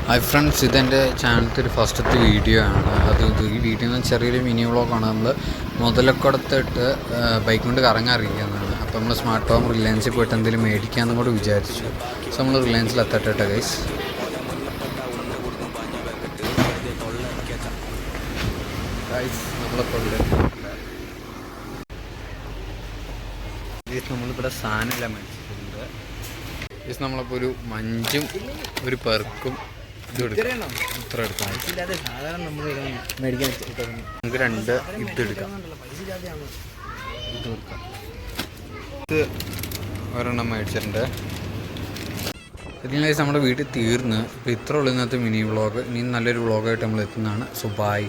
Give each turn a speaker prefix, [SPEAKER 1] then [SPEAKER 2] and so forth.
[SPEAKER 1] Hi friends, ഇതെൻ്റെ ചാനലത്തെ ഒരു ഫസ്റ്റത്തെ വീഡിയോ ആണ്. ഈ വീഡിയോ എന്ന് ചെറിയൊരു മിനി വ്ളോഗാണ്. നമ്മൾ മുതലക്കുടത്തിട്ട് ബൈക്ക് കൊണ്ട് കറങ്ങാറിരിക്കുന്നതാണ്. അപ്പോൾ നമ്മൾ സ്മാർട്ട് ഫോം റിലയൻസിൽ പോയിട്ട് എന്തെങ്കിലും മേടിക്കാമെന്നും കൂടെ വിചാരിച്ചു. സോ നമ്മൾ റിലയൻസിൽ എത്തട്ടെ ഗൈസ്. നമ്മളിവിടെ സാധനമെല്ലാം മേടിച്ചിട്ടുണ്ട്. നമ്മളിപ്പോൾ ഒരു മഞ്ചും ഒരു പെർക്കും ഇത്ര എടുക്കാം. നമുക്ക് 2 ഇതെടുക്കാം. ഇത് ഒരെണ്ണം മേടിച്ചിട്ടുണ്ട്. ഇതിന് നമ്മുടെ വീട്ടിൽ തീർന്ന്. ഇപ്പോൾ ഇത്ര ഉള്ള ഇന്നത്തെ മിനി വ്ളോഗ്. ഇനി നല്ലൊരു വ്ളോഗായിട്ട് നമ്മൾ എത്തുന്നതാണ്. So by.